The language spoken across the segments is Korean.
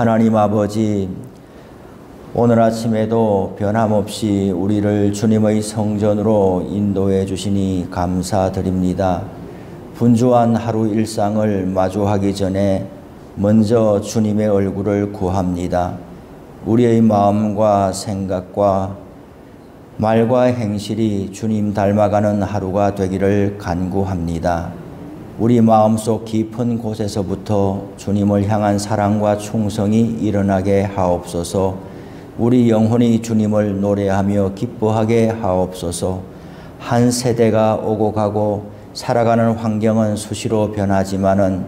하나님 아버지, 오늘 아침에도 변함없이 우리를 주님의 성전으로 인도해 주시니 감사드립니다. 분주한 하루 일상을 마주하기 전에 먼저 주님의 얼굴을 구합니다. 우리의 마음과 생각과 말과 행실이 주님 닮아가는 하루가 되기를 간구합니다. 우리 마음속 깊은 곳에서부터 주님을 향한 사랑과 충성이 일어나게 하옵소서. 우리 영혼이 주님을 노래하며 기뻐하게 하옵소서. 한 세대가 오고 가고 살아가는 환경은 수시로 변하지만은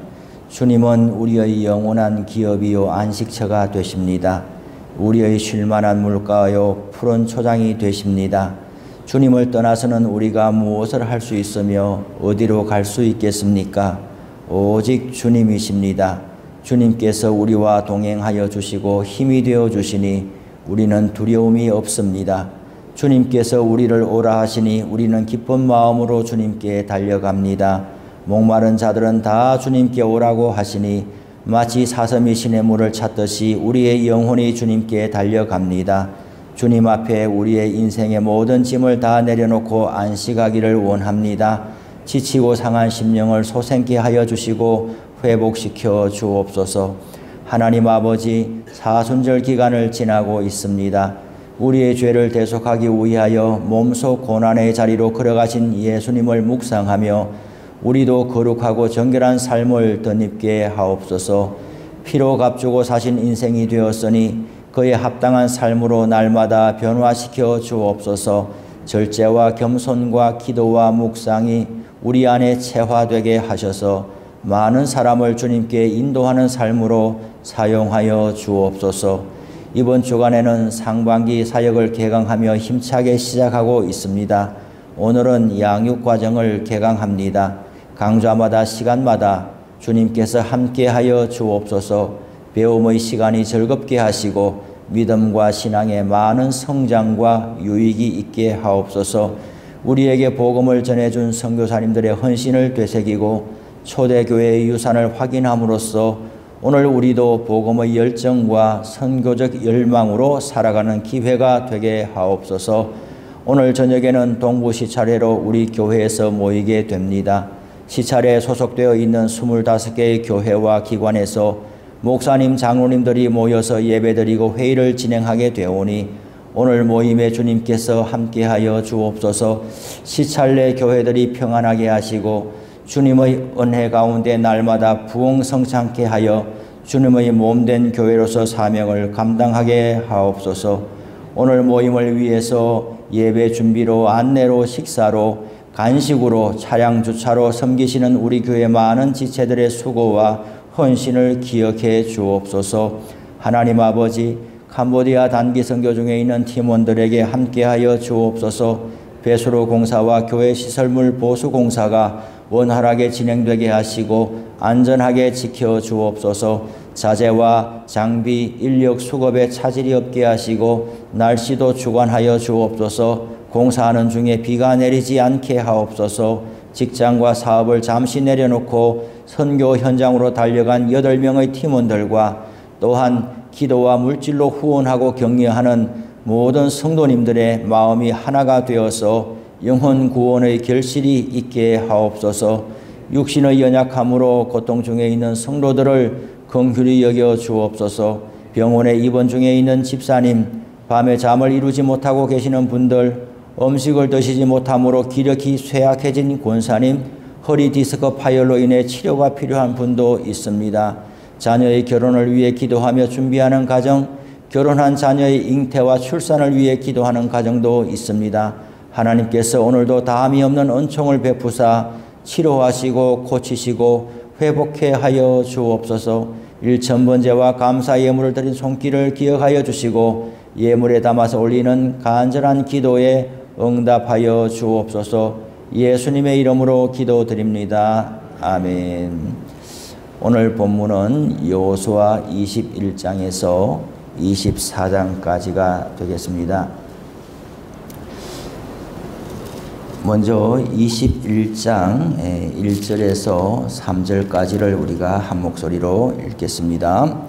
주님은 우리의 영원한 기업이요 안식처가 되십니다. 우리의 쉴만한 물가요 푸른 초장이 되십니다. 주님을 떠나서는 우리가 무엇을 할 수 있으며 어디로 갈 수 있겠습니까? 오직 주님이십니다. 주님께서 우리와 동행하여 주시고 힘이 되어 주시니 우리는 두려움이 없습니다. 주님께서 우리를 오라 하시니 우리는 기쁜 마음으로 주님께 달려갑니다. 목마른 자들은 다 주님께 오라고 하시니 마치 사슴이 시냇물을 찾듯이 우리의 영혼이 주님께 달려갑니다. 주님 앞에 우리의 인생의 모든 짐을 다 내려놓고 안식하기를 원합니다. 지치고 상한 심령을 소생케 하여 주시고 회복시켜 주옵소서. 하나님 아버지, 사순절 기간을 지나고 있습니다. 우리의 죄를 대속하기 위하여 몸속 고난의 자리로 걸어가신 예수님을 묵상하며 우리도 거룩하고 정결한 삶을 덧입게 하옵소서. 피로 값주고 사신 인생이 되었으니 그에 합당한 삶으로 날마다 변화시켜 주옵소서. 절제와 겸손과 기도와 묵상이 우리 안에 체화되게 하셔서 많은 사람을 주님께 인도하는 삶으로 사용하여 주옵소서. 이번 주간에는 상반기 사역을 개강하며 힘차게 시작하고 있습니다. 오늘은 양육 과정을 개강합니다. 강좌마다 시간마다 주님께서 함께하여 주옵소서. 배움의 시간이 즐겁게 하시고 믿음과 신앙의 많은 성장과 유익이 있게 하옵소서. 우리에게 복음을 전해준 선교사님들의 헌신을 되새기고 초대교회의 유산을 확인함으로써 오늘 우리도 복음의 열정과 선교적 열망으로 살아가는 기회가 되게 하옵소서. 오늘 저녁에는 동부 시찰회로 우리 교회에서 모이게 됩니다. 시찰회에 소속되어 있는 25개의 교회와 기관에서 목사님, 장로님들이 모여서 예배드리고 회의를 진행하게 되오니 오늘 모임에 주님께서 함께하여 주옵소서. 시찰내 교회들이 평안하게 하시고 주님의 은혜 가운데 날마다 부흥성창케 하여 주님의 몸된 교회로서 사명을 감당하게 하옵소서. 오늘 모임을 위해서 예배 준비로 안내로 식사로 간식으로 차량 주차로 섬기시는 우리 교회 많은 지체들의 수고와 헌신을 기억해 주옵소서. 하나님 아버지, 캄보디아 단기 선교 중에 있는 팀원들에게 함께하여 주옵소서. 배수로 공사와 교회 시설물 보수 공사가 원활하게 진행되게 하시고 안전하게 지켜 주옵소서. 자재와 장비, 인력 수급에 차질이 없게 하시고 날씨도 주관하여 주옵소서. 공사하는 중에 비가 내리지 않게 하옵소서. 직장과 사업을 잠시 내려놓고 선교 현장으로 달려간 8명의 팀원들과 또한 기도와 물질로 후원하고 격려하는 모든 성도님들의 마음이 하나가 되어서 영혼 구원의 결실이 있게 하옵소서. 육신의 연약함으로 고통 중에 있는 성도들을 긍휼히 여겨 주옵소서. 병원에 입원 중에 있는 집사님, 밤에 잠을 이루지 못하고 계시는 분들, 음식을 드시지 못함으로 기력이 쇠약해진 권사님, 허리 디스크 파열로 인해 치료가 필요한 분도 있습니다. 자녀의 결혼을 위해 기도하며 준비하는 가정, 결혼한 자녀의 잉태와 출산을 위해 기도하는 가정도 있습니다. 하나님께서 오늘도 다함이 없는 은총을 베푸사 치료하시고 고치시고 회복해 하여 주옵소서. 일천번제와 감사 예물을 드린 손길을 기억하여 주시고 예물에 담아서 올리는 간절한 기도에 응답하여 주옵소서. 예수님의 이름으로 기도드립니다. 아멘. 오늘 본문은 여호수아 21장에서 24장까지가 되겠습니다. 먼저 21장 1절에서 3절까지를 우리가 한 목소리로 읽겠습니다.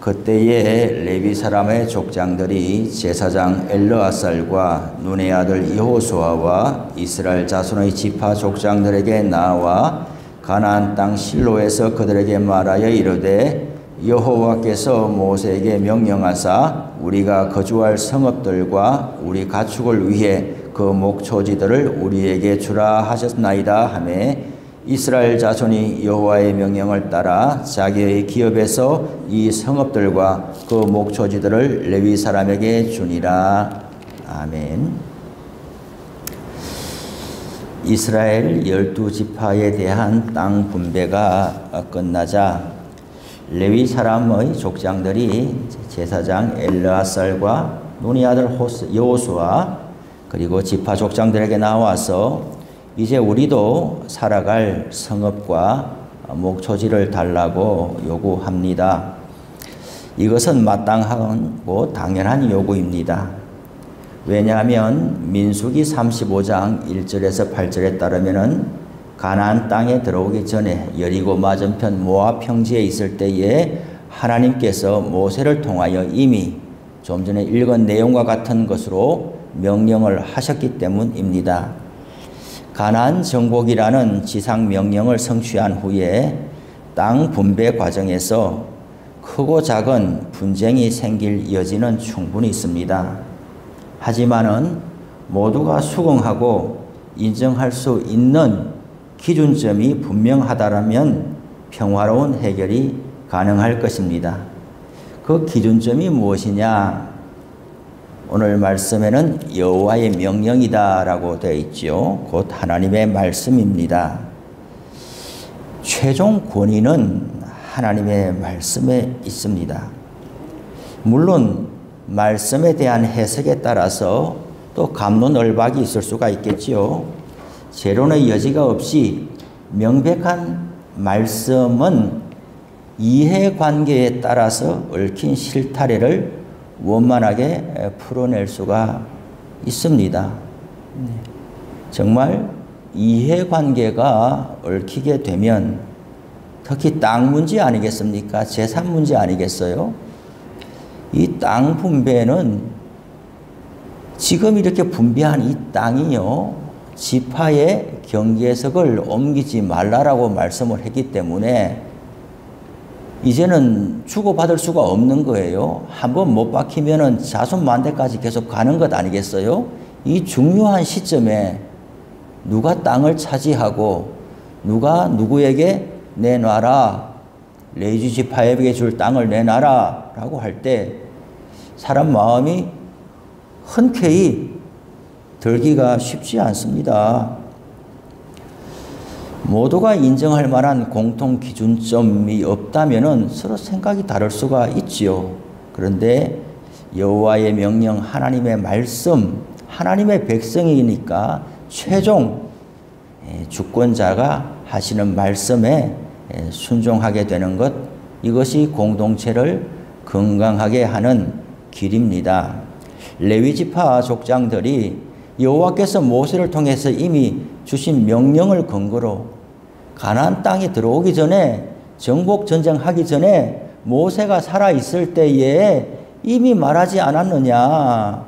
그때에 레위 사람의 족장들이 제사장 엘르아살과 눈의 아들 여호수아와 이스라엘 자손의 지파 족장들에게 나와 가나안 땅 실로에서 그들에게 말하여 이르되 여호와께서 모세에게 명령하사 우리가 거주할 성읍들과 우리 가축을 위해 그 목초지들을 우리에게 주라 하셨나이다 하매 이스라엘 자손이 여호와의 명령을 따라 자기의 기업에서 이 성읍들과 그 목초지들을 레위 사람에게 주니라. 아멘. 이스라엘 12지파에 대한 땅 분배가 끝나자 레위 사람의 족장들이 제사장 엘르아살과 눈의 아들 여호수아 그리고 지파 족장들에게 나와서 이제 우리도 살아갈 성읍과 목초지를 달라고 요구합니다. 이것은 마땅하고 당연한 요구입니다. 왜냐하면 민수기 35장 1절에서 8절에 따르면은 가나안 땅에 들어오기 전에 여리고 맞은편 모압 평지에 있을 때에 하나님께서 모세를 통하여 이미 좀 전에 읽은 내용과 같은 것으로 명령을 하셨기 때문입니다. 가나안 정복이라는 지상 명령을 성취한 후에 땅 분배 과정에서 크고 작은 분쟁이 생길 여지는 충분히 있습니다. 하지만은 모두가 수긍하고 인정할 수 있는 기준점이 분명하다면 평화로운 해결이 가능할 것입니다. 그 기준점이 무엇이냐? 오늘 말씀에는 여호와의 명령이다라고 되어 있죠. 곧 하나님의 말씀입니다. 최종 권위는 하나님의 말씀에 있습니다. 물론 말씀에 대한 해석에 따라서 또 갑론을박이 있을 수가 있겠지요. 재론의 여지가 없이 명백한 말씀은 이해관계에 따라서 얽힌 실타래를 원만하게 풀어낼 수가 있습니다. 정말 이해관계가 얽히게 되면 특히 땅 문제 아니겠습니까? 재산 문제 아니겠어요? 이 땅 분배는 지금 이렇게 분배한 이 땅이요, 지파의 경계석을 옮기지 말라라고 말씀을 했기 때문에 이제는 주고받을 수가 없는 거예요. 한번 못 박히면은 자손 만대까지 계속 가는 것 아니겠어요? 이 중요한 시점에 누가 땅을 차지하고 누가 누구에게 내놔라, 레위 지파에게 줄 땅을 내놔라 라고 할 때 사람 마음이 흔쾌히 들기가 쉽지 않습니다. 모두가 인정할 만한 공통 기준점이 없다면은 서로 생각이 다를 수가 있지요. 그런데 여호와의 명령, 하나님의 말씀, 하나님의 백성이니까 최종 주권자가 하시는 말씀에 순종하게 되는 것, 이것이 공동체를 건강하게 하는 길입니다. 레위 지파 족장들이 여호와께서 모세를 통해서 이미 주신 명령을 근거로 가나안 땅에 들어오기 전에, 정복 전쟁하기 전에 모세가 살아 있을 때에 이미 말하지 않았느냐.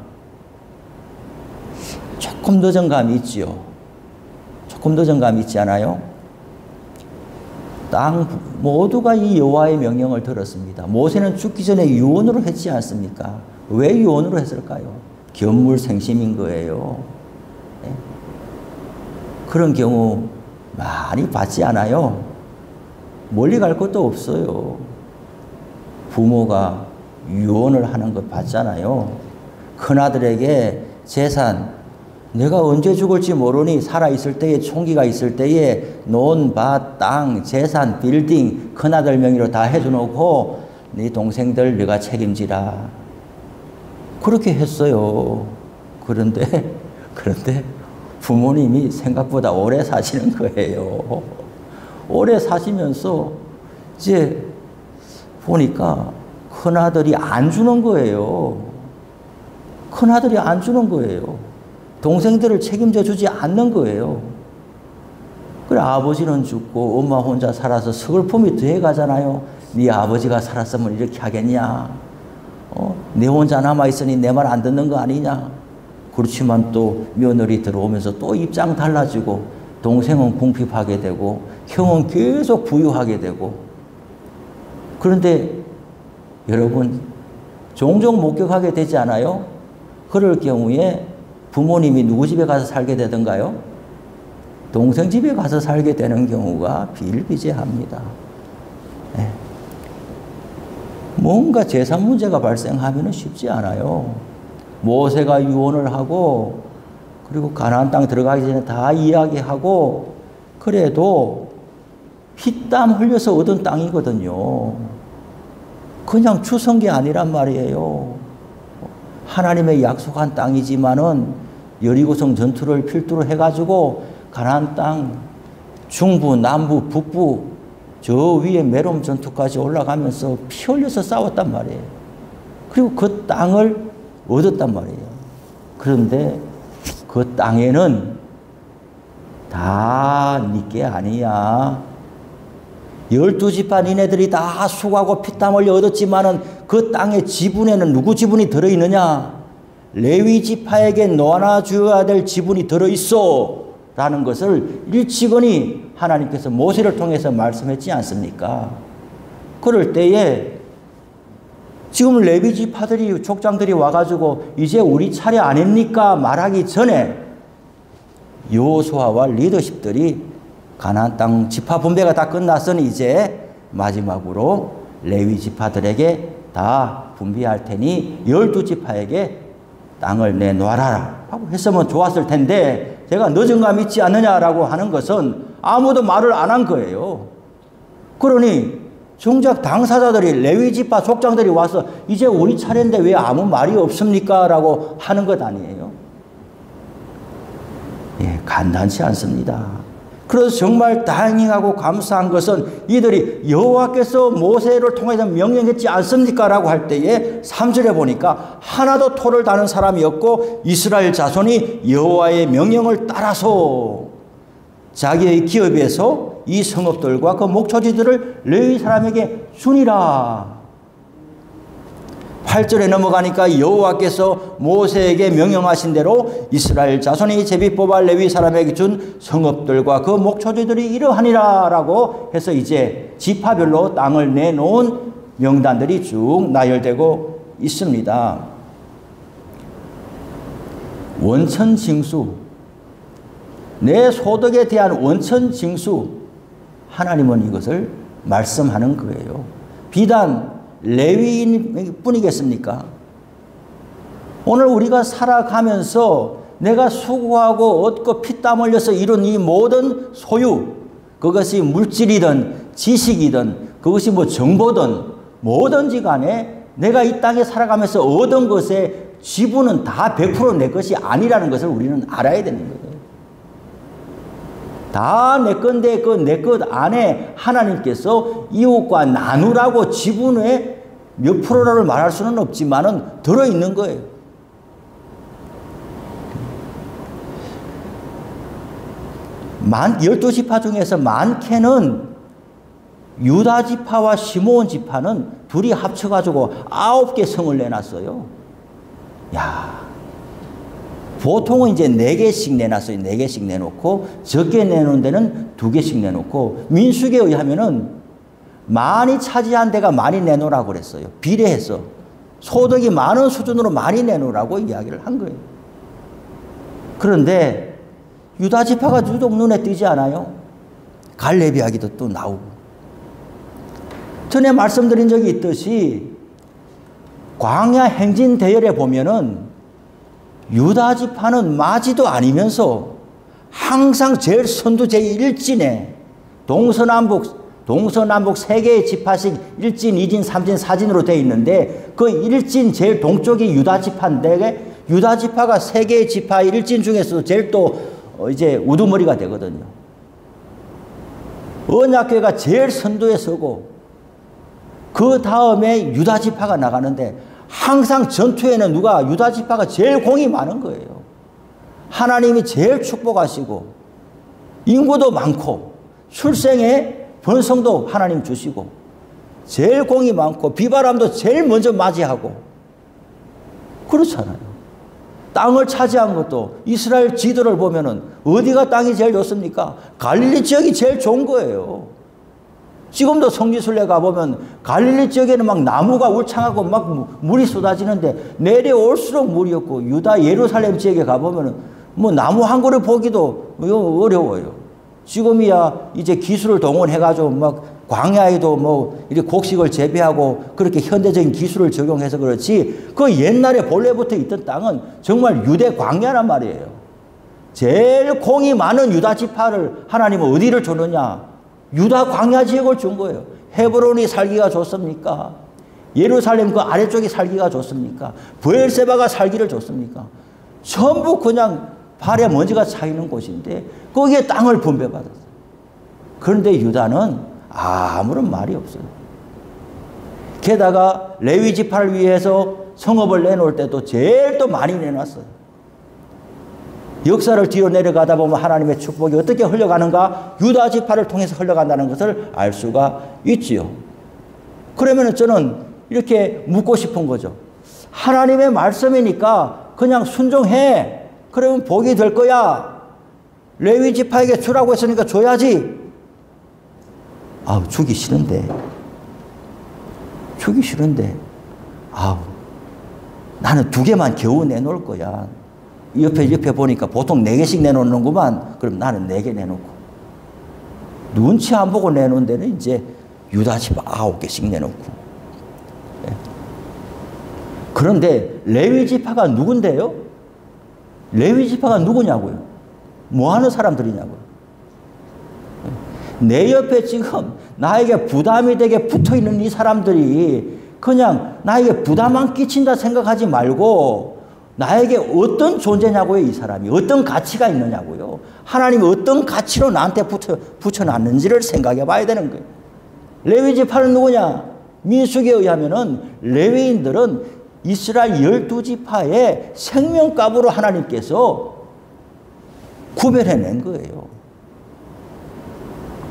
조금 늦은 감이 있지요. 조금 늦은 감이 있지 않아요? 땅 모두가 이 여호와의 명령을 들었습니다. 모세는 죽기 전에 유언으로 했지 않습니까? 왜 유언으로 했을까요? 견물생심인 거예요. 네? 그런 경우 많이 받지 않아요. 멀리 갈 것도 없어요. 부모가 유언을 하는 거 받잖아요. 큰아들에게 재산, 내가 언제 죽을지 모르니 살아있을 때에, 총기가 있을 때에 논, 밭, 땅, 재산, 빌딩 큰아들 명의로 다 해줘놓고 네 동생들 네가 책임지라. 그렇게 했어요. 그런데 부모님이 생각보다 오래 사시는 거예요. 오래 사시면서 이제 보니까 큰아들이 안 주는 거예요. 큰아들이 안 주는 거예요. 동생들을 책임져 주지 않는 거예요. 그래 아버지는 죽고 엄마 혼자 살아서 서글픔이 더해 가잖아요. 네 아버지가 살았으면 이렇게 하겠냐? 내 혼자 남아있으니 내 말 안 듣는 거 아니냐? 그렇지만 또 며느리 들어오면서 또 입장 달라지고 동생은 궁핍하게 되고 형은 계속 부유하게 되고. 그런데 여러분 종종 목격하게 되지 않아요? 그럴 경우에 부모님이 누구 집에 가서 살게 되던가요? 동생 집에 가서 살게 되는 경우가 비일비재합니다. 네. 뭔가 재산 문제가 발생하면 쉽지 않아요. 모세가 유언을 하고 그리고 가나안 땅 들어가기 전에 다 이야기하고 그래도 피땀 흘려서 얻은 땅이거든요. 그냥 주선 게 아니란 말이에요. 하나님의 약속한 땅이지만은 여리고성 전투를 필두로 해가지고 가나안 땅 중부, 남부, 북부 저 위에 메롬 전투까지 올라가면서 피 흘려서 싸웠단 말이에요. 그리고 그 땅을 얻었단 말이에요. 그런데 그 땅에는 다 니게 아니야. 12지파 니네들이 다 수고하고 피땀 흘려 얻었지만은 그 땅의 지분에는 누구 지분이 들어있느냐? 레위 지파에게 나눠줘야 될 지분이 들어있어 라는 것을 일치건히 하나님께서 모세를 통해서 말씀했지 않습니까? 그럴 때에 지금 레위 지파들이 족장들이 와가지고 이제 우리 차례 아닙니까? 말하기 전에 여호수아와 리더십들이 가나안 땅 지파 분배가 다 끝났으니 이제 마지막으로 레위 지파들에게 다 분배할 테니 12지파에게 땅을 내놓아라 하고 했으면 좋았을 텐데 제가 늦은 감 있지 않느냐라고 하는 것은 아무도 말을 안 한 거예요. 그러니 정작 당사자들이 레위지파 족장들이 와서 이제 우리 차례인데 왜 아무 말이 없습니까? 라고 하는 것 아니에요. 예, 간단치 않습니다. 그래서 정말 다행하고 감사한 것은 이들이 여호와께서 모세를 통해서 명령했지 않습니까? 라고 할 때에 3절에 보니까 하나도 토를 다는 사람이 없고 이스라엘 자손이 여호와의 명령을 따라서 자기의 기업에서 이 성읍들과 그 목초지들을 레위 사람에게 주니라. 8절에 넘어가니까 여호와께서 모세에게 명령하신 대로 이스라엘 자손이 제비 뽑아 레위 사람에게 준 성읍들과 그 목초지들이 이러하니라 라고 해서 이제 지파별로 땅을 내놓은 명단들이 쭉 나열되고 있습니다. 원천징수, 내 소득에 대한 원천징수, 하나님은 이것을 말씀하는 거예요. 비단 레위인 뿐이겠습니까? 오늘 우리가 살아가면서 내가 수고하고 얻고 피땀 흘려서 이룬 이 모든 소유, 그것이 물질이든 지식이든 그것이 뭐 정보든 뭐든지 간에 내가 이 땅에 살아가면서 얻은 것의 지분은 다 100% 내 것이 아니라는 것을 우리는 알아야 되는 거예요. 다 내 건데 그 내 것 안에 하나님께서 이웃과 나누라고 지분의 몇 프로를 말할 수는 없지만은 들어있는 거예요. 만 12지파 중에서 많게는 유다 지파와 시므온 지파는 둘이 합쳐가지고 9개 성을 내놨어요. 야, 보통은 이제 4개씩 내놨어요. 4개씩 내놓고 적게 내놓은 데는 2개씩 내놓고 민수기에 의하면은 많이 차지한 데가 많이 내놓으라고 그랬어요. 비례해서 소득이 많은 수준으로 많이 내놓으라고 이야기를 한 거예요. 그런데 유다 지파가 유독 눈에 띄지 않아요? 갈렙 이야기도 또 나오고. 전에 말씀드린 적이 있듯이 광야 행진 대열에 보면은 유다 지파는 마지도 아니면서 항상 제일 선두 제1진에 동서남북 3개의 지파씩 1진, 2진, 3진, 4진으로 되어 있는데 그 1진 제일 동쪽이 유다 지파인데 유다 지파가 3개의 지파 1진 중에서도 제일 또 이제 우두머리가 되거든요. 언약궤가 제일 선두에 서고 그 다음에 유다 지파가 나가는데 항상 전투에는 누가 유다 지파가 제일 공이 많은 거예요. 하나님이 제일 축복하시고 인구도 많고 출생의 번성도 하나님 주시고 제일 공이 많고 비바람도 제일 먼저 맞이하고 그렇잖아요. 땅을 차지한 것도 이스라엘 지도를 보면은 어디가 땅이 제일 좋습니까? 갈릴리 지역이 제일 좋은 거예요. 지금도 성지순례 가보면 갈릴리 지역에는 막 나무가 울창하고 막 물이 쏟아지는데 내려올수록 물이 없고 유다 예루살렘 지역에 가보면은 뭐 나무 한 그루 보기도 어려워요. 지금이야 이제 기술을 동원해가지고 막 광야에도 뭐 이렇게 곡식을 재배하고 그렇게 현대적인 기술을 적용해서 그렇지 그 옛날에 본래부터 있던 땅은 정말 유대 광야란 말이에요. 제일 공이 많은 유다 지파를 하나님은 어디를 줬느냐? 유다 광야 지역을 준 거예요. 헤브론이 살기가 좋습니까? 예루살렘 그 아래쪽이 살기가 좋습니까? 브엘세바가 살기를 좋습니까? 전부 그냥 발에 먼지가 차이는 곳인데 거기에 땅을 분배받았어요. 그런데 유다는 아무런 말이 없어요. 게다가 레위 지파를 위해서 성읍을 내놓을 때도 제일 또 많이 내놨어요. 역사를 뒤로 내려가다 보면 하나님의 축복이 어떻게 흘러가는가? 유다 지파를 통해서 흘러간다는 것을 알 수가 있지요. 그러면 저는 이렇게 묻고 싶은 거죠. 하나님의 말씀이니까 그냥 순종해. 그러면 복이 될 거야. 레위 지파에게 주라고 했으니까 줘야지. 아우, 주기 싫은데. 아우, 나는 2개만 겨우 내놓을 거야. 옆에 보니까 보통 4개씩 내놓는구만. 그럼 나는 4개 내놓고. 눈치 안 보고 내놓은 데는 이제 유다지파 9개씩 내놓고. 그런데 레위지파가 누군데요? 레위지파가 누구냐고요? 뭐 하는 사람들이냐고요? 내 옆에 지금 나에게 부담이 되게 붙어 있는 이 사람들이 그냥 나에게 부담 안 끼친다 생각하지 말고 나에게 어떤 존재냐고요, 이 사람이. 어떤 가치가 있느냐고요. 하나님이 어떤 가치로 나한테 붙여놨는지를 생각해 봐야 되는 거예요. 레위 지파는 누구냐? 민수기에 의하면은 레위인들은 이스라엘 12지파의 생명값으로 하나님께서 구별해낸 거예요.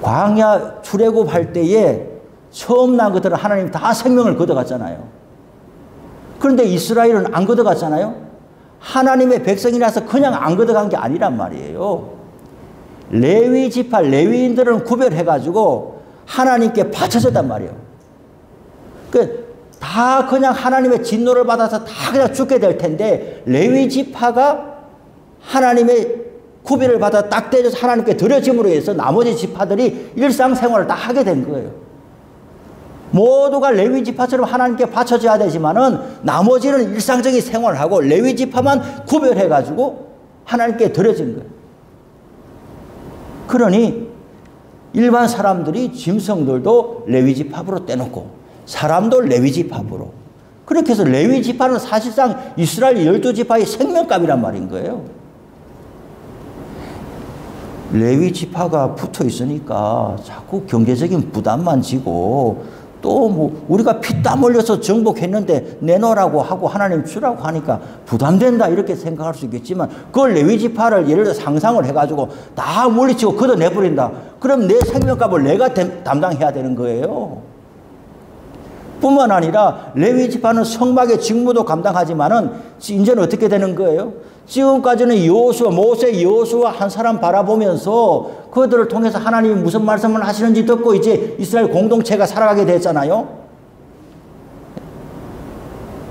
광야 출애굽할 때에 처음 난 것들은 하나님 다 생명을 걷어갔잖아요. 그런데 이스라엘은 안 걷어갔잖아요. 하나님의 백성이라서 그냥 안 걷어간 게 아니란 말이에요. 레위 지파, 레위인들은 구별해가지고 하나님께 바쳐졌단 말이에요. 다 그냥 하나님의 진노를 받아서 다 그냥 죽게 될 텐데 레위 지파가 하나님의 구별을 받아 딱 떼져서 하나님께 드려짐으로 해서 나머지 지파들이 일상생활을 다 하게 된 거예요. 모두가 레위 지파처럼 하나님께 바쳐져야 되지만은 나머지는 일상적인 생활을 하고 레위 지파만 구별해가지고 하나님께 드려진 거예요. 그러니 일반 사람들이 짐승들도 레위 지파로 떼놓고 사람도 레위 지파로 그렇게 해서 레위 지파는 사실상 이스라엘 12지파의 생명값이란 말인 거예요. 레위 지파가 붙어 있으니까 자꾸 경제적인 부담만 지고 또 뭐 우리가 피땀 흘려서 정복했는데 내놓으라고 하고 하나님 주라고 하니까 부담된다 이렇게 생각할 수 있겠지만 그걸 레위 지파를 예를 들어 상상을 해가지고 다 물리치고 걷어내버린다. 그럼 내 생명값을 내가 담당해야 되는 거예요. 뿐만 아니라 레위 지파는 성막의 직무도 감당하지만은 이제는 어떻게 되는 거예요? 지금까지는 여호수아, 모세 여호수아 한 사람 바라보면서 그들을 통해서 하나님이 무슨 말씀을 하시는지 듣고 이제 이스라엘 공동체가 살아가게 됐잖아요.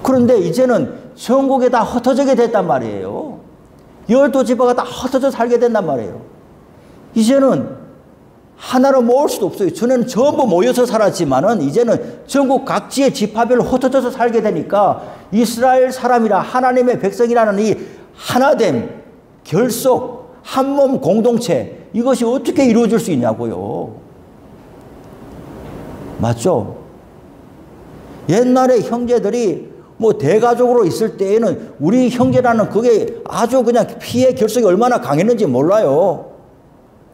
그런데 이제는 전국에 다 흩어지게 됐단 말이에요. 12지파가 다 흩어져 살게 된단 말이에요. 이제는 하나로 모을 수도 없어요. 전에는 전부 모여서 살았지만은 이제는 전국 각지의 지파별로 흩어져서 살게 되니까 이스라엘 사람이라 하나님의 백성이라는 이 하나됨, 결속, 한몸 공동체 이것이 어떻게 이루어질 수 있냐고요. 맞죠? 옛날에 형제들이 뭐 대가족으로 있을 때에는 우리 형제라는 그게 아주 그냥 피의 결속이 얼마나 강했는지 몰라요.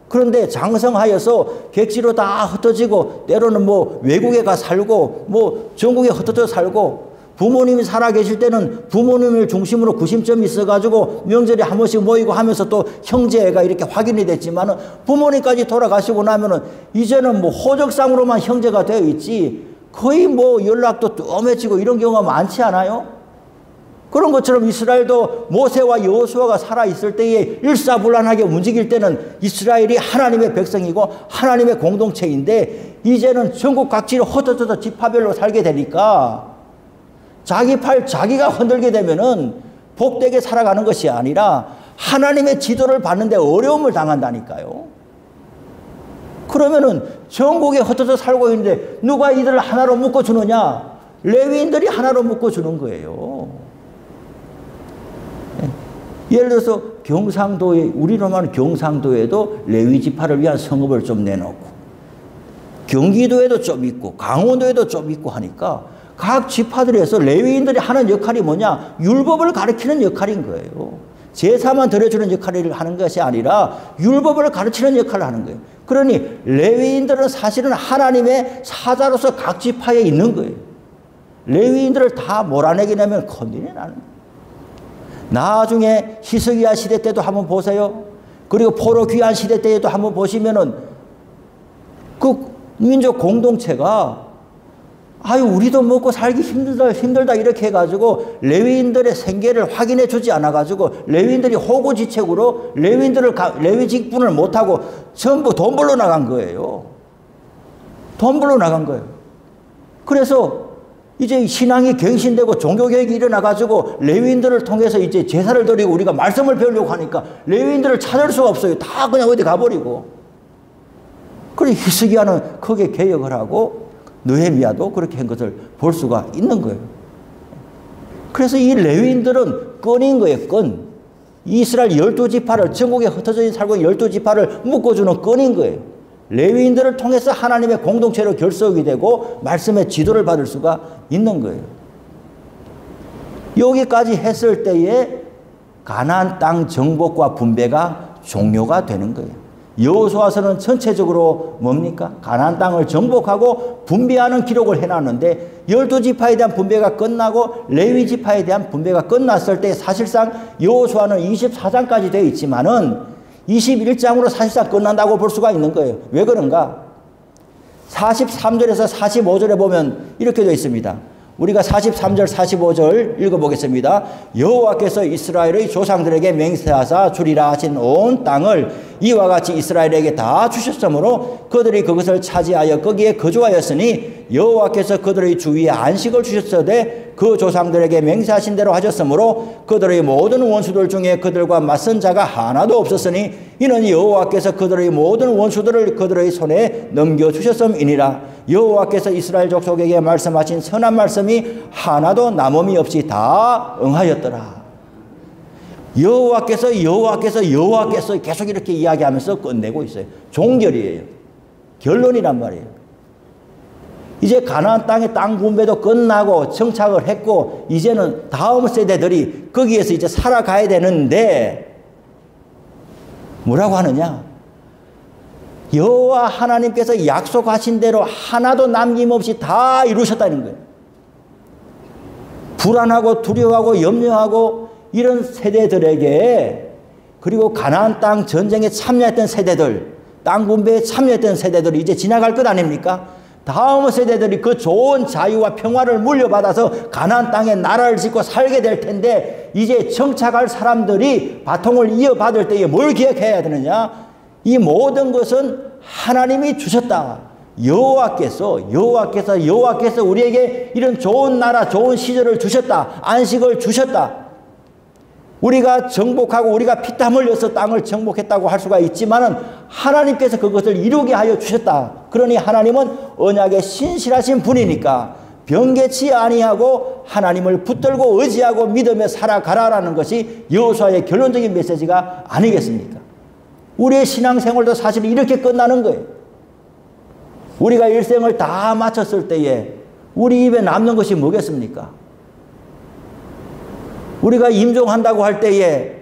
그런데 장성하여서 객지로 다 흩어지고 때로는 뭐 외국에 가 살고 뭐 전국에 흩어져 살고 부모님이 살아계실 때는 부모님을 중심으로 구심점이 있어가지고 명절에 한 번씩 모이고 하면서 또 형제가 이렇게 확인이 됐지만은 부모님까지 돌아가시고 나면은 이제는 뭐 호적상으로만 형제가 되어 있지 거의 뭐 연락도 뜸해지고 이런 경우가 많지 않아요? 그런 것처럼 이스라엘도 모세와 여호수아가 살아있을 때에 일사불란하게 움직일 때는 이스라엘이 하나님의 백성이고 하나님의 공동체인데 이제는 전국 각지로 흩어져서 지파별로 살게 되니까 자기 팔 자기가 흔들게 되면은 복되게 살아가는 것이 아니라 하나님의 지도를 받는데 어려움을 당한다니까요. 그러면은 전국에 흩어져 살고 있는데 누가 이들을 하나로 묶어주느냐? 레위인들이 하나로 묶어주는 거예요. 예를 들어서 경상도에, 우리로 말하는 경상도에도 레위 지파를 위한 성읍을 좀 내놓고 경기도에도 좀 있고 강원도에도 좀 있고 하니까 각 지파들에서 레위인들이 하는 역할이 뭐냐? 율법을 가르치는 역할인 거예요. 제사만 드려주는 역할을 하는 것이 아니라 율법을 가르치는 역할을 하는 거예요. 그러니 레위인들은 사실은 하나님의 사자로서 각 지파에 있는 거예요. 레위인들을 다 몰아내기냐면 큰일이 나는 거예요. 나중에 히스기야 시대 때도 한번 보세요. 그리고 포로 귀환 시대 때에도 한번 보시면은 그 민족 공동체가 아유 우리도 먹고 살기 힘들다 이렇게 해가지고 레위인들의 생계를 확인해 주지 않아가지고 레위인들이 호구지책으로 레위 직분을 못하고 전부 돈 벌러 나간 거예요. 돈 벌러 나간 거예요. 그래서 이제 신앙이 갱신되고 종교개혁이 일어나가지고 레위인들을 통해서 이제 제사를 드리고 우리가 말씀을 배우려고 하니까 레위인들을 찾을 수가 없어요. 다 그냥 어디 가버리고. 그래서 히스기야는 크게 개혁을 하고 느헤미야도 그렇게 한 것을 볼 수가 있는 거예요. 그래서 이 레위인들은 끈인 거예요. 끈. 이스라엘 12지파를 전국에 흩어져 살고 있는 12지파를 묶어주는 끈인 거예요. 레위인들을 통해서 하나님의 공동체로 결속이 되고 말씀의 지도를 받을 수가 있는 거예요. 여기까지 했을 때에 가나안 땅 정복과 분배가 종료가 되는 거예요. 여호수아서는 전체적으로 뭡니까? 가나안 땅을 정복하고 분배하는 기록을 해놨는데 12지파에 대한 분배가 끝나고 레위 지파에 대한 분배가 끝났을 때 사실상 여호수아는 24장까지 되어 있지만은 21장으로 사실상 끝난다고 볼 수가 있는 거예요. 왜 그런가? 43절에서 45절에 보면 이렇게 되어 있습니다. 우리가 43절 45절 읽어보겠습니다. 여호와께서 이스라엘의 조상들에게 맹세하사 주리라 하신 온 땅을 이와 같이 이스라엘에게 다 주셨으므로 그들이 그것을 차지하여 거기에 거주하였으니 여호와께서 그들의 주위에 안식을 주셨으되 그 조상들에게 맹세하신 대로 하셨으므로 그들의 모든 원수들 중에 그들과 맞선 자가 하나도 없었으니 이는 여호와께서 그들의 모든 원수들을 그들의 손에 넘겨주셨음이니라. 여호와께서 이스라엘 족속에게 말씀하신 선한 말씀이 하나도 남음이 없이 다 응하였더라. 여호와께서 계속 이렇게 이야기하면서 끝내고 있어요. 종결이에요. 결론이란 말이에요. 이제 가나안 땅의 땅 분배도 끝나고 정착을 했고 이제는 다음 세대들이 거기에서 이제 살아가야 되는데 뭐라고 하느냐? 여호와 하나님께서 약속하신 대로 하나도 남김없이 다 이루셨다는 거예요. 불안하고 두려워하고 염려하고 이런 세대들에게 그리고 가나안 땅 전쟁에 참여했던 세대들, 땅 분배에 참여했던 세대들이 이제 지나갈 것 아닙니까? 다음 세대들이 그 좋은 자유와 평화를 물려받아서 가나안 땅에 나라를 짓고 살게 될 텐데 이제 정착할 사람들이 바통을 이어받을 때에 뭘 기억해야 되느냐? 이 모든 것은 하나님이 주셨다. 여호와께서 우리에게 이런 좋은 나라, 좋은 시절을 주셨다. 안식을 주셨다. 우리가 정복하고 우리가 피땀 흘려서 땅을 정복했다고 할 수가 있지만은 하나님께서 그것을 이루게 하여 주셨다. 그러니 하나님은 언약에 신실하신 분이니까 변개치 아니하고 하나님을 붙들고 의지하고 믿으며 살아가라라는 것이 여호수아의 결론적인 메시지가 아니겠습니까? 우리의 신앙생활도 사실 이렇게 끝나는 거예요. 우리가 일생을 다 마쳤을 때에 우리 입에 남는 것이 뭐겠습니까? 우리가 임종한다고 할 때에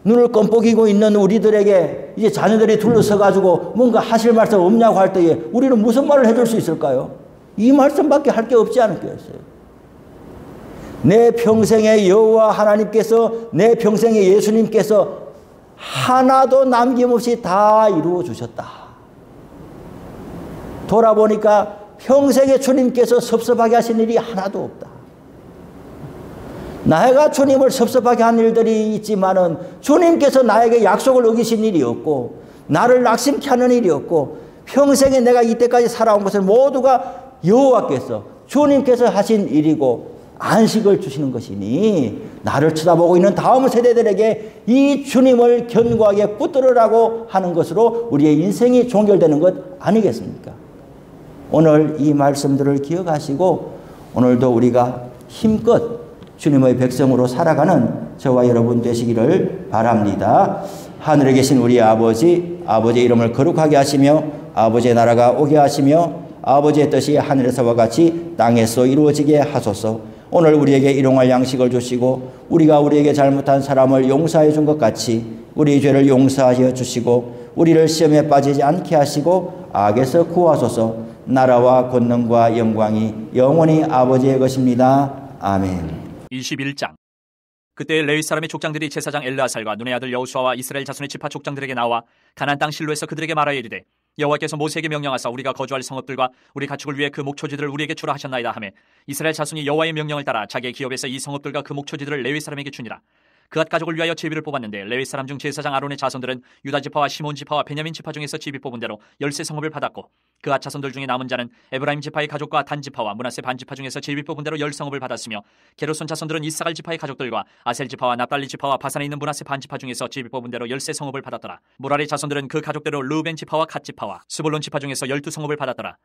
눈을 껌뻑이고 있는 우리들에게 이제 자녀들이 둘러서가지고 뭔가 하실 말씀 없냐고 할 때에 우리는 무슨 말을 해줄 수 있을까요? 이 말씀밖에 할 게 없지 않겠어요? 내 평생에 여호와 하나님께서 내 평생에 예수님께서 하나도 남김없이 다 이루어 주셨다. 돌아보니까 평생에 주님께서 섭섭하게 하신 일이 하나도 없다. 나가 주님을 섭섭하게 한 일들이 있지만은 주님께서 나에게 약속을 어기신 일이 없고 나를 낙심케 하는 일이 없고 평생에 내가 이때까지 살아온 것을 모두가 여호와께서 주님께서 하신 일이고 안식을 주시는 것이니 나를 쳐다보고 있는 다음 세대들에게 이 주님을 견고하게 붙들으라고 하는 것으로 우리의 인생이 종결되는 것 아니겠습니까? 오늘 이 말씀들을 기억하시고 오늘도 우리가 힘껏 주님의 백성으로 살아가는 저와 여러분 되시기를 바랍니다. 하늘에 계신 우리 아버지, 아버지의 이름을 거룩하게 하시며 아버지의 나라가 오게 하시며 아버지의 뜻이 하늘에서와 같이 땅에서 이루어지게 하소서. 오늘 우리에게 일용할 양식을 주시고 우리가 우리에게 잘못한 사람을 용서해 준 것 같이 우리 죄를 용서하여 주시고 우리를 시험에 빠지지 않게 하시고 악에서 구하소서. 나라와 권능과 영광이 영원히 아버지의 것입니다. 아멘. 21장. 그때 레위 사람의 족장들이 제사장 엘르아살과 눈의 아들 여호수아와 이스라엘 자손의 지파 족장들에게 나와 가나안 땅 실로에서 그들에게 말하여 이르되 여호와께서 모세에게 명령하사 우리가 거주할 성읍들과 우리 가축을 위해 그 목초지들을 우리에게 주라 하셨나이다 하매 이스라엘 자손이 여호와의 명령을 따라 자기의 기업에서 이 성읍들과 그 목초지들을 레위 사람에게 주니라. 그앗 가족을 위하여 제비를 뽑았는데 레위 사람 중 제사장 아론의 자손들은 유다 지파와 시몬 지파와 베냐민 지파 중에서 제비 뽑은 대로 13성읍을 받았고 그앗 자손들 중에 남은 자는 에브라임 지파의 가족과 단 지파와 므낫세 반 지파 중에서 제비 뽑은 대로 10성읍을 받았으며 게르손 자손들은 이사갈 지파의 가족들과 아셀 지파와 납달리 지파와 바산에 있는 므낫세 반 지파 중에서 제비 뽑은 대로 13성읍을 받았더라. 무랄의 자손들은 그 가족대로 르우벤 지파와 갓 지파와 스불론 지파 중에서 12성읍을 받았더라.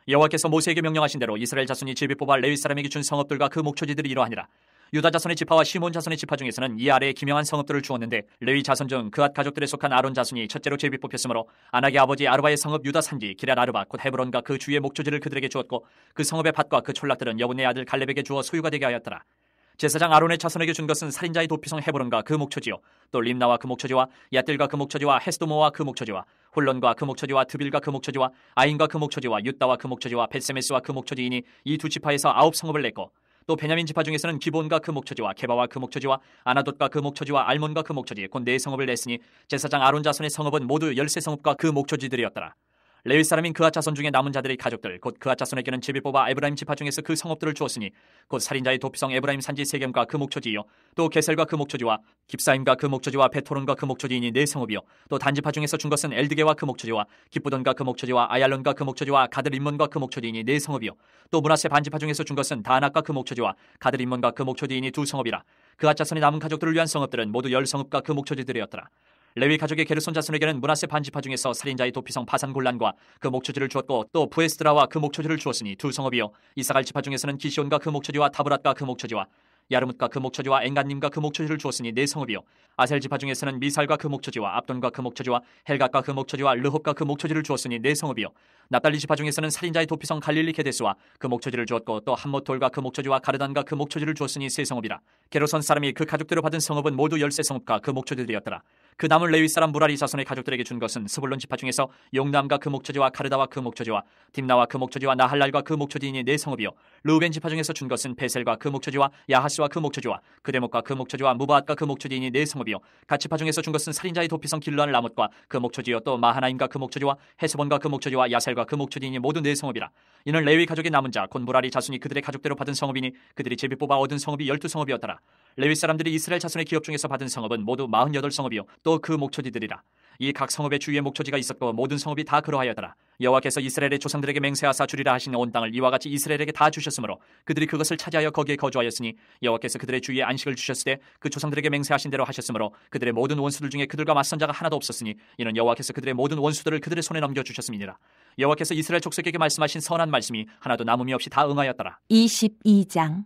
여호와께서 모세에게 명령하신 대로 이스라엘 자손이 제비 뽑아 레위 사람에게 준 성읍들과 그 목초지들이 이러하니라. 유다 자손의 지파와 시몬 자손의 지파 중에서는 이 아래에 기명한 성읍들을 주었는데 레위 자손 중 그앗 가족들에 속한 아론 자손이 첫째로 제비 뽑혔으므로 아낙의 아버지 아르바의 성읍 유다 산지 기럇 아르바 곧 헤브론과 그 주의 목초지를 그들에게 주었고 그 성읍의 밭과 그 촌락들은 여분의 아들 갈렙에게 주어 소유가 되게 하였더라. 제사장 아론의 자손에게 준 것은 살인자의 도피성 헤브론과 그 목초지요 또 림나와 그 목초지와 얏딜과 그 목초지와 헤스도모와 그 목초지와 홀론과 그 목초지와 드빌과 그 목초지와 아인과 그 목초지와 윳다와 그 목초지와 벳세메스와 그 목초지이니 이 두 지파에서 9성읍을 냈고 또 베냐민 지파 중에서는 기본과 그 목초지와 게바와 그 목초지와 아나돗과 그 목초지와 알몬과 그 목초지 곧 4성읍을 냈으니 제사장 아론 자손의 성읍은 모두 13성읍과 그 목초지들이었더라. 레위 사람인 그앗 자손 중에 남은 자들의 가족들 곧 그앗 자손에게는 제비 뽑아 에브라임 지파 중에서 그 성읍들을 주었으니 곧 살인자의 도피성 에브라임 산지 세겜과 그 목초지이요 또 게셀과 그 목초지와 깁사임과 그 목초지와 베토론과 그 목초지이니 4성읍이요 또 단지파 중에서 준 것은 엘드게와 그 목초지와 기쁘돈과 그 목초지와 아얄론과 그 목초지와 가드림몬과 그 목초지이니 4성읍이요 또 므낫세 반지파 중에서 준 것은 다낙과 그 목초지와 가드림몬과 그 목초지이니 2성읍이라. 그앗 자손의 남은 가족들을 위한 성읍들은 모두 10성읍과 그 목초지들이었더라. 레위 가족의 게르손 자손에게는 므낫세 반지파 중에서 살인자의 도피성 바산 골란과 그 목초지를 주었고 또 부에스드라와 그 목초지를 주었으니 2성읍이요 이사갈 지파 중에서는 기시온과 그 목초지와 다브랏과 그 목초지와 야르뭇과 그 목초지와 엔간님과 그 목초지를 주었으니 4성읍이요 아셀 지파 중에서는 미살과 그 목초지와 압돈과 그 목초지와 헬갓과 그 목초지와 르홉과 그 목초지를 주었으니 4성읍이요 납달리 지파 중에서는 살인자의 도피성 갈릴리 게데스와 그 목초지를 주었고 또 함못돌과 그 목초지와 가르단과 그 목초지를 주었으니 3성읍이라. 게르손 사람이 그 가족대로 받은 성읍은 모두 13성읍과 그 목초지들이었더라. 그 남은 레위 사람 무라리 자손의 가족들에게 준 것은 스불론 지파 중에서 용남과 그 목초지와 가르다와 그 목초지와 딥나와 그 목초지와 나할랄과 그 목초지이니 4성읍이요 르우벤 지파 중에서 준 것은 베셀과 그 목초지와 야하스와 그 목초지와 그데목과 그 목초지와 무바앗과 그 목초지이니 4성읍이요 갓 지파 중에서 준 것은 살인자의 도피성 길르한 라못과 그 목초지요 또 마하나임과 그 목초지와 헤스본과 그 목초지와 야셀과 그 목초지이니 모두 4성읍이라. 이는 레위 가족의 남은 자 곧 무라리 자손이 그들의 가족대로 받은 성읍이니 그들이 제비 뽑아 얻은 성읍이 12성읍이었더라. 레위 사람들이 이스라엘 자손의 기업 중에서 받은 성읍은 모두 48성읍이요 또 그 목초지들이라. 이 각 성읍의 주위에 목초지가 있었고 모든 성읍이 다 그러하였더라. 여호와께서 이스라엘의 조상들에게 맹세하사 주리라 하신 온 땅을 이와 같이 이스라엘에게 다 주셨으므로 그들이 그것을 차지하여 거기에 거주하였으니 여호와께서 그들의 주위에 안식을 주셨을 때 그 조상들에게 맹세하신 대로 하셨으므로 그들의 모든 원수들 중에 그들과 맞선 자가 하나도 없었으니 이는 여호와께서 그들의 모든 원수들을 그들의 손에 넘겨 주셨음이니라. 여호와께서 이스라엘 족속에게 말씀하신 선한 말씀이 하나도 남음이 없이 다 응하였더라. 22장.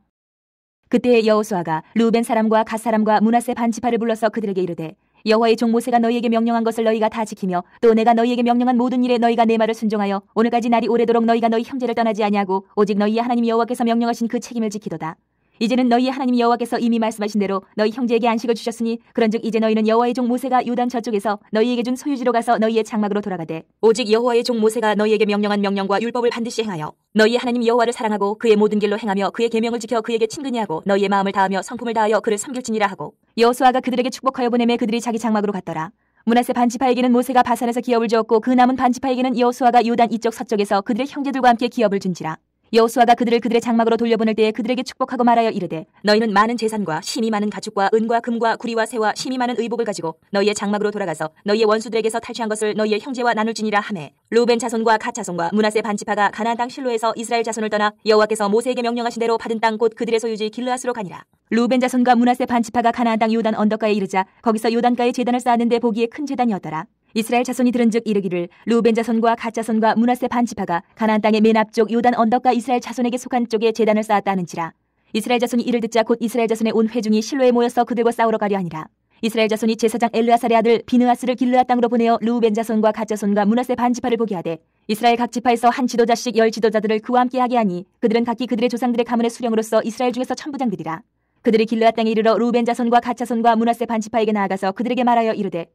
그때 여호수아가 르우벤 사람과 갓 사람과 므낫세 반 지파를 불러서 그들에게 이르되 여호와의 종 모세가 너희에게 명령한 것을 너희가 다 지키며 또 내가 너희에게 명령한 모든 일에 너희가 내 말을 순종하여 오늘까지 날이 오래도록 너희가 너희 형제를 떠나지 아니하고 오직 너희의 하나님 여호와께서 명령하신 그 책임을 지키도다. 이제는 너희의 하나님 여호와께서 이미 말씀하신 대로 너희 형제에게 안식을 주셨으니 그런즉 이제 너희는 여호와의 종 모세가 요단 저쪽에서 너희에게 준 소유지로 가서 너희의 장막으로 돌아가되 오직 여호와의 종 모세가 너희에게 명령한 명령과 율법을 반드시 행하여 너희의 하나님 여호와를 사랑하고 그의 모든 길로 행하며 그의 계명을 지켜 그에게 친근히 하고 너희의 마음을 다하며 성품을 다하여 그를 섬길지니라 하고 여호수아가 그들에게 축복하여 보내매 그들이 자기 장막으로 갔더라. 므낫세 반지파에게는 모세가 바산에서 기업을 주었고 그 남은 반지파에게는 여호수아가 요단 이쪽 서쪽에서 그들의 형제들과 함께 기업을 준지라. 여호수아가 그들의 장막으로 돌려보낼 때에 그들에게 축복하고 말하여 이르되 너희는 많은 재산과 심이 많은 가축과 은과 금과 구리와 새와 심이 많은 의복을 가지고 너희의 장막으로 돌아가서 너희의 원수들에게서 탈취한 것을 너희의 형제와 나눌지니라 하매 루벤 자손과 갓 자손과 므낫세 반지파가 가나안 땅 실로에서 이스라엘 자손을 떠나 여호와께서 모세에게 명령하신 대로 받은 땅 곧 그들의 소유지 길르앗으로 가니라. 루벤 자손과 므낫세 반지파가 가나안 땅 요단 언덕가에 이르자 거기서 요단가에 제단을 쌓았는데 보기에 큰 제단이었더라. 이스라엘 자손이 들은즉 이르기를 루벤 자손과 갓 자손과 므낫세 반지파가 가나안 땅의 맨 앞쪽 요단 언덕가 이스라엘 자손에게 속한 쪽에 제단을 쌓았다 하는지라. 이스라엘 자손이 이를 듣자 곧 이스라엘 자손의 온 회중이 실로에 모여서 그들과 싸우러 가려 하니라. 이스라엘 자손이 제사장 엘르아살의 아들 비느하스를 길르앗 땅으로 보내어 루벤 자손과 갓 자손과 므낫세 반지파를 보게 하되 이스라엘 각 지파에서 한 지도자씩 10 지도자들을 그와 함께 하게 하니 그들은 각기 그들의 조상들의 가문의 수령으로서 이스라엘 중에서 천부장들이라. 그들이 길르앗 땅에 이르러 루벤 자손과 갓 자손과 므낫세 반지파에게 나아가서 그들에게 말하여 이르되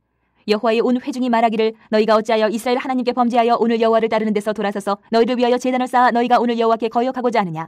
여호와의 온 회중이 말하기를 너희가 어찌하여 이스라엘 하나님께 범죄하여 오늘 여호와를 따르는 데서 돌아서서 너희를 위하여 제단을 쌓아 너희가 오늘 여호와께 거역하고자 하느냐.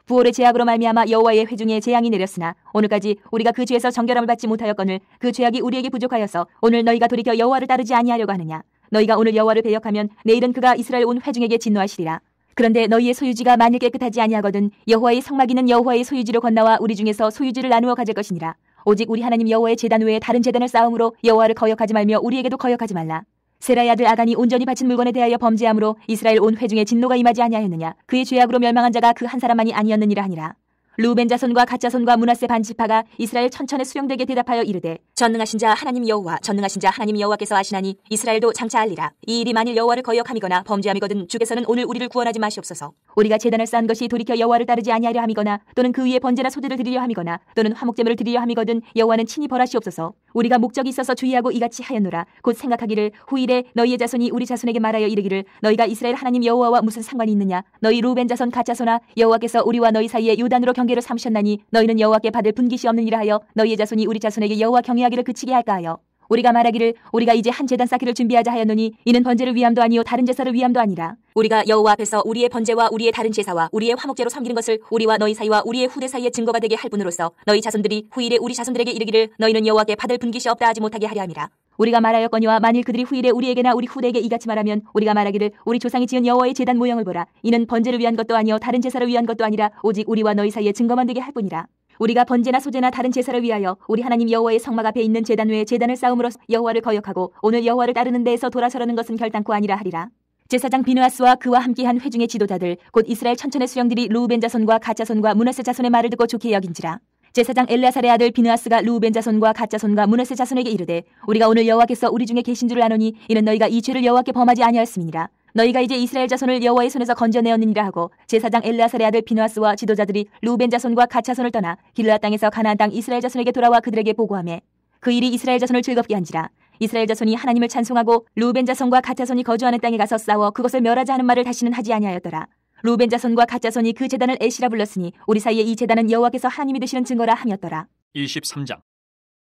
부올의 제약으로 말미암아 여호와의 회중에 재앙이 내렸으나 오늘까지 우리가 그 죄에서 정결함을 받지 못하였거늘 그 죄악이 우리에게 부족하여서 오늘 너희가 돌이켜 여호와를 따르지 아니하려고 하느냐. 너희가 오늘 여호와를 배역하면 내일은 그가 이스라엘 온 회중에게 진노하시리라. 그런데 너희의 소유지가 만일 깨끗하지 아니하거든 여호와의 성막이는 여호와의 소유지로 건너와 우리 중에서 소유지를 나누어 가질 것이니라. 오직 우리 하나님 여호와의 제단 외에 다른 제단을 쌓음으로 여호와를 거역하지 말며 우리에게도 거역하지 말라. 세라의 아들 아간이 온전히 바친 물건에 대하여 범죄함으로 이스라엘 온 회중에 진노가 임하지 아니하였느냐. 그의 죄악으로 멸망한 자가 그 한 사람만이 아니었느니라 하니라. 루벤 자손과 갓 자손과 므낫세 반지파가 이스라엘 천천의 수령들에게 대답하여 이르되 전능하신 자 하나님 여호와 전능하신 자 하나님 여호와께서 아시나니 이스라엘도 장차 알리라. 이 일이 만일 여호와를 거역함이거나 범죄함이거든 주께서는 오늘 우리를 구원하지 마시옵소서. 우리가 제단을 쌓은 것이 돌이켜 여호와를 따르지 아니하려 함이거나 또는 그 위에 번제나 소제를 드리려 함이거나 또는 화목제물을 드리려 함이거든 여호와는 친히 벌하시옵소서. 우리가 목적이 있어서 주의하고 이같이 하였노라. 곧 생각하기를 후일에 너희의 자손이 우리 자손에게 말하여 이르기를 너희가 이스라엘 하나님 여호와와 무슨 상관이 있느냐. 너희 루벤 자손 갓 자손아 여호와께서 우리와 너희 사이에 요단으로 경계를 삼으셨나니 너희는 여호와께 받을 분깃이 없느니라 하여 너희의 자손이 우리 자손에게 여호와 경외하기를 그치게 할까 하여 우리가 말하기를 우리가 이제 한 제단 쌓기를 준비하자 하였노니 이는 번제를 위함도 아니요 다른 제사를 위함도 아니라. 우리가 여호와 앞에서 우리의 번제와 우리의 다른 제사와 우리의 화목제로 섬기는 것을 우리와 너희 사이와 우리의 후대 사이에 증거가 되게 할 뿐으로써 너희 자손들이 후일에 우리 자손들에게 이르기를 너희는 여호와께 받을 분깃이 없다 하지 못하게 하려 함이라. 우리가 말하였거니와 만일 그들이 후일에 우리에게나 우리 후대에게 이같이 말하면 우리가 말하기를 우리 조상이 지은 여호와의 제단 모형을 보라. 이는 번제를 위한 것도 아니요 다른 제사를 위한 것도 아니라 오직 우리와 너희 사이에 증거만 되게 할 뿐이라. 우리가 번제나 소제나 다른 제사를 위하여 우리 하나님 여호와의 성막 앞에 있는 제단 외에 제단을 쌓음으로 여호와를 거역하고 오늘 여호와를 따르는 데에서 돌아서려는 것은 결단코 아니라 하리라. 제사장 비느하스와 그와 함께한 회중의 지도자들 곧 이스라엘 천천의 수령들이 루벤 자손과 갓 자손과 므낫세 자손의 말을 듣고 좋게 여긴지라. 제사장 엘르아살의 아들 비느하스가 루벤 자손과 갓 자손과 므낫세 자손에게 이르되 우리가 오늘 여호와께서 우리 중에 계신 줄을 아노니 이는 너희가 이 죄를 여호와께 범하지 아니하였음이니라. 너희가 이제 이스라엘 자손을 여호와의 손에서 건져내었느니라 하고 제사장 엘르아살의 아들 비느하스와 지도자들이 루벤 자손과 갓 자손을 떠나 길르앗 땅에서 가나안 땅 이스라엘 자손에게 돌아와 그들에게 보고하매 그 일이 이스라엘 자손을 즐겁게 한지라. 이스라엘 자손이 하나님을 찬송하고 루벤 자손과 갓 자손이 거주하는 땅에 가서 싸워 그것을 멸하자 하는 말을 다시는 하지 아니하였더라. 루벤 자손과 갓 자손이 그 제단을 에시라 불렀으니 우리 사이에 이 제단은 여호와께서 하나님이 되시는 증거라 하였더라. 23장.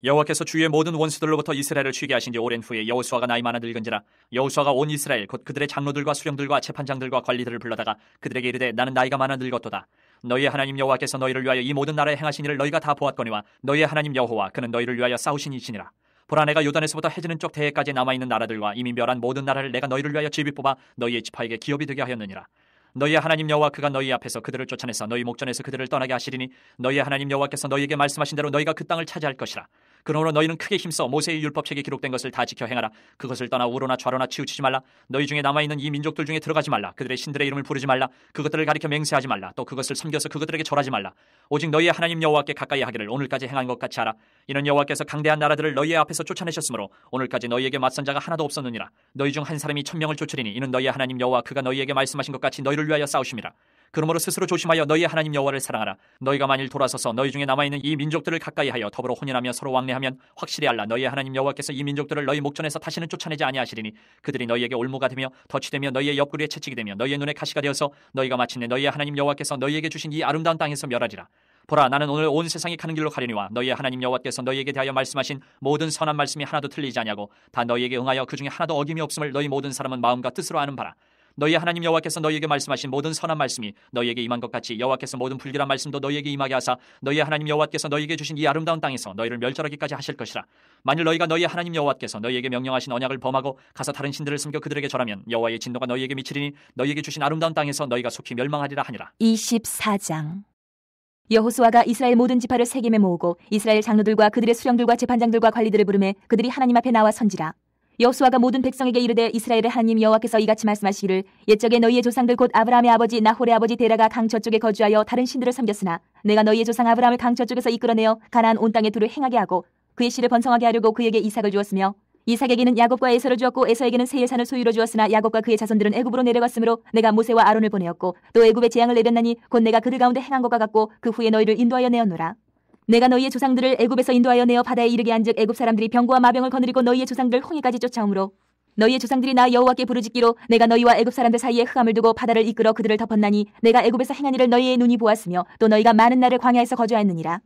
여호와께서 주의 모든 원수들로부터 이스라엘을 취게 하신 지 오랜 후에 여호수아가 나이 많아 늙은지라. 여호수아가 온 이스라엘 곧 그들의 장로들과 수령들과 재판장들과 관리들을 불러다가 그들에게 이르되 나는 나이가 많아 늙었도다. 너희의 하나님 여호와께서 너희를 위하여 이 모든 나라에 행하신 일을 너희가 다 보았거니와 너희의 하나님 여호와 그는 너희를 위하여 싸우신 이시니라. 보라 내가 요단에서부터 해지는 쪽 대해까지 남아있는 나라들과 이미 멸한 모든 나라를 내가 너희를 위하여 제비 뽑아 너희의 지파에게 기업이 되게 하였느니라. 너희의 하나님 여호와 그가 너희 앞에서 그들을 쫓아내서 너희 목전에서 그들을 떠나게 하시리니 너희의 하나님 여호와께서 너희에게 말씀하신 대로 너희가 그 땅을 차지할 것이라. 그러므로 너희는 크게 힘써 모세의 율법책에 기록된 것을 다 지켜 행하라. 그것을 떠나 우로나 좌로나 치우치지 말라. 너희 중에 남아있는 이 민족들 중에 들어가지 말라. 그들의 신들의 이름을 부르지 말라. 그것들을 가리켜 맹세하지 말라. 또 그것을 섬겨서 그것들에게 절하지 말라. 오직 너희의 하나님 여호와께 가까이 하기를 오늘까지 행한 것 같이 하라. 이는 여호와께서 강대한 나라들을 너희의 앞에서 쫓아내셨으므로 오늘까지 너희에게 맞선 자가 하나도 없었느니라. 너희 중 한 사람이 1000명을 쫓으리니 이는 너희의 하나님 여호와 그가 너희에게 말씀하신 것 같이 너희를 위하여 싸우심이라. 그러므로 스스로 조심하여 너희의 하나님 여호와를 사랑하라. 너희가 만일 돌아서서 너희 중에 남아있는 이 민족들을 가까이하여 더불어 혼인하며 서로 왕래하면 확실히 알라. 너희의 하나님 여호와께서 이 민족들을 너희 목전에서 다시는 쫓아내지 아니하시리니 그들이 너희에게 올무가 되며 덫이 되며 너희의 옆구리에 채찍이 되며 너희의 눈에 가시가 되어서 너희가 마침내 너희의 하나님 여호와께서 너희에게 주신 이 아름다운 땅에서 멸하리라. 보라 나는 오늘 온 세상이 가는 길로 가려니와 너희의 하나님 여호와께서 너희에게 대하여 말씀하신 모든 선한 말씀이 하나도 틀리지 아니하고 다 너희에게 응하여 그 중에 하나도 어김이 없음을 너희 모든 사람은 마음과 뜻으로 아는 바라. 너희 하나님 여호와께서 너희에게 말씀하신 모든 선한 말씀이 너희에게 임한 것 같이 여호와께서 모든 불길한 말씀도 너희에게 임하게 하사 너희 하나님 여호와께서 너희에게 주신 이 아름다운 땅에서 너희를 멸절하기까지 하실 것이라. 만일 너희가 너희 하나님 여호와께서 너희에게 명령하신 언약을 범하고 가서 다른 신들을 섬겨 그들에게 절하면 여호와의 진노가 너희에게 미치리니 너희에게 주신 아름다운 땅에서 너희가 속히 멸망하리라 하니라. 24장. 여호수아가 이스라엘 모든 지파를 세겜에 모으고 이스라엘 장로들과 그들의 수령들과 재판장들과 관리들을 부르매 그들이 하나님 앞에 나와 선지라. 여호수아가 모든 백성에게 이르되 이스라엘의 하나님 여호와께서 이같이 말씀하시기를 옛적에 너희의 조상들 곧 아브라함의 아버지 나홀의 아버지 데라가 강 저쪽에 거주하여 다른 신들을 섬겼으나 내가 너희의 조상 아브라함을 강 저쪽에서 이끌어내어 가나안 온 땅에 두루 행하게 하고 그의 씨를 번성하게 하려고 그에게 이삭을 주었으며 이삭에게는 야곱과 에서를 주었고 에서에게는 세일산을 소유로 주었으나 야곱과 그의 자손들은 애굽으로 내려갔으므로 내가 모세와 아론을 보내었고 또 애굽에 재앙을 내렸나니 곧 내가 그들 가운데 행한 것과 같고 그 후에 너희를 인도하여 내었노라. 내가 너희의 조상들을 애굽에서 인도하여 내어 바다에 이르게 한즉 애굽 사람들이 병거와 마병을 거느리고 너희의 조상들을 홍해까지 쫓아오므로 너희의 조상들이 나 여호와께 부르짖기로 내가 너희와 애굽 사람들 사이에 흑암을 두고 바다를 이끌어 그들을 덮었나니 내가 애굽에서 행한 일을 너희의 눈이 보았으며 또 너희가 많은 날을 광야에서 거주하였느니라.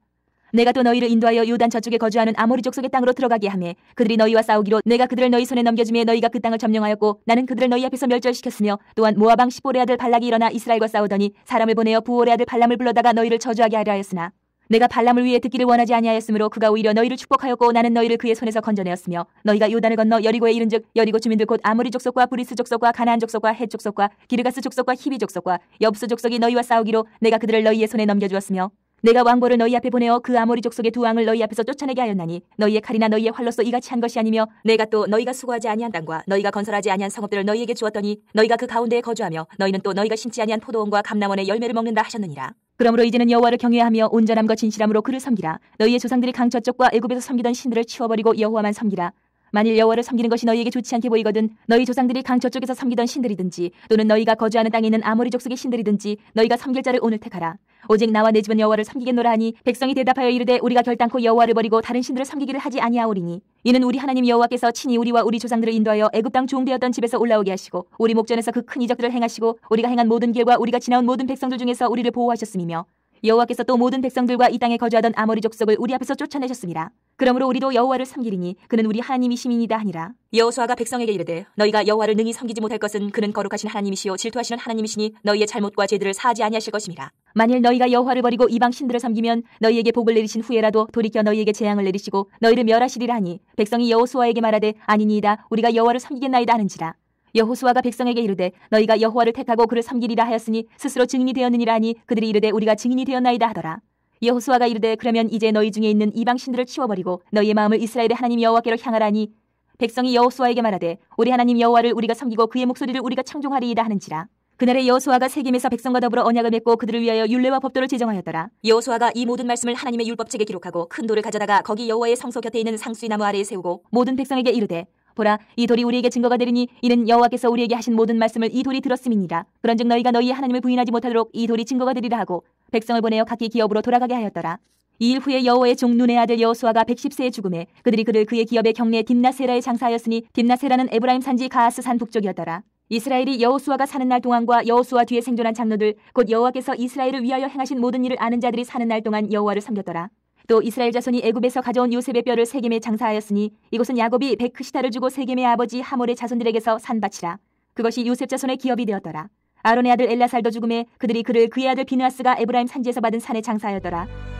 내가 또 너희를 인도하여 요단 저쪽에 거주하는 아모리 족속의 땅으로 들어가게 하매 그들이 너희와 싸우기로 내가 그들을 너희 손에 넘겨주며 너희가 그 땅을 점령하였고 나는 그들을 너희 앞에서 멸절시켰으며 또한 모압 왕 시볼의 아들 발락이 일어나 이스라엘과 싸우더니 사람을 보내어 부올의 아들 발람을 불러다가 너희를 저주하게 하려 하였으나 내가 발람을 위해 듣기를 원하지 아니하였으므로 그가 오히려 너희를 축복하였고 나는 너희를 그의 손에서 건져내었으며 너희가 요단을 건너 여리고에 이른즉 여리고 주민들 곧 아모리 족속과 브리스 족속과 가나안 족속과 헷 족속과 기르가스 족속과 히비 족속과 여부스 족속이 너희와 싸우기로 내가 그들을 너희의 손에 넘겨주었으며 내가 왕보를 너희 앞에 보내어 그 아모리 족속의 두 왕을 너희 앞에서 쫓아내게 하였나니 너희의 칼이나 너희의 활로서 이같이 한 것이 아니며 내가 또 너희가 수고하지 아니한 땅과 너희가 건설하지 아니한 성읍들을 너희에게 주었더니 너희가 그 가운데에 거주하며 너희는 또 너희가 심지 아니한 포도원과 감람원의 열매를 먹는다 하셨느니라. 그러므로 이제는 여호와를 경외하며 온전함과 진실함으로 그를 섬기라. 너희의 조상들이 강 저쪽과 애굽에서 섬기던 신들을 치워버리고 여호와만 섬기라. 만일 여호와를 섬기는 것이 너희에게 좋지 않게 보이거든 너희 조상들이 강 저쪽에서 섬기던 신들이든지 또는 너희가 거주하는 땅에 있는 아모리 족속의 신들이든지 너희가 섬길 자를 오늘 택하라. 오직 나와 내 집은 여호와를 섬기겠노라 하니 백성이 대답하여 이르되 우리가 결단코 여호와를 버리고 다른 신들을 섬기기를 하지 아니하오리니 이는 우리 하나님 여호와께서 친히 우리와 우리 조상들을 인도하여 애굽 땅 종되었던 집에서 올라오게 하시고 우리 목전에서 그 큰 이적들을 행하시고 우리가 행한 모든 길과 우리가 지나온 모든 백성들 중에서 우리를 보호하셨음이며 여호와께서 또 모든 백성들과 이 땅에 거주하던 아모리 족속을 우리 앞에서 쫓아내셨습니다. 그러므로 우리도 여호와를 섬기리니 그는 우리 하나님이심이니이다 하니라. 여호수아가 백성에게 이르되 너희가 여호와를 능히 섬기지 못할 것은 그는 거룩하신 하나님이시요 질투하시는 하나님이시니 너희의 잘못과 죄들을 사하지 아니하실 것임이라. 만일 너희가 여호와를 버리고 이방 신들을 섬기면 너희에게 복을 내리신 후에라도 돌이켜 너희에게 재앙을 내리시고 너희를 멸하시리라 하니 백성이 여호수아에게 말하되 아니니이다 우리가 여호와를 섬기겠나이다 하는지라. 여호수아가 백성에게 이르되 너희가 여호와를 택하고 그를 섬기리라 하였으니 스스로 증인이 되었느니라 하니 그들이 이르되 우리가 증인이 되었나이다 하더라. 여호수아가 이르되 그러면 이제 너희 중에 있는 이방 신들을 치워버리고 너희의 마음을 이스라엘의 하나님 여호와께로 향하라니 백성이 여호수아에게 말하되 우리 하나님 여호와를 우리가 섬기고 그의 목소리를 우리가 청종하리이다 하는지라. 그날에 여호수아가 세겜에서 백성과 더불어 언약을 맺고 그들을 위하여 율례와 법도를 제정하였더라. 여호수아가 이 모든 말씀을 하나님의 율법책에 기록하고 큰 돌을 가져다가 거기 여호와의 성소 곁에 있는 상수리 나무 아래에 세우고 모든 백성에게 이르되 보라 이 돌이 우리에게 증거가 되리니 이는 여호와께서 우리에게 하신 모든 말씀을 이 돌이 들었음이니라. 그런즉 너희가 너희의 하나님을 부인하지 못하도록 이 돌이 증거가 되리라 하고 백성을 보내어 각기 기업으로 돌아가게 하였더라. 이 일 후에 여호와의 종 눈의 아들 여호수아가 110세에 죽음에 그들이 그를 그의 기업의 경내 딥나세라에 장사하였으니 딥나세라는 에브라임 산지 가하스 산 북쪽이었더라. 이스라엘이 여호수아가 사는 날 동안과 여호수아 뒤에 생존한 장로들 곧 여호와께서 이스라엘을 위하여 행하신 모든 일을 아는 자들이 사는 날 동안 여호와를 섬겼더라. 또 이스라엘 자손이 애굽에서 가져온 요셉의 뼈를 세겜에 장사하였으니 이곳은 야곱이 베크시타를 주고 세겜의 아버지 하몰의 자손들에게서 산 밭이라. 그것이 요셉 자손의 기업이 되었더라. 아론의 아들 엘라살도 죽음에 그들이 그를 그의 아들 비느하스가 에브라임 산지에서 받은 산에 장사하였더라.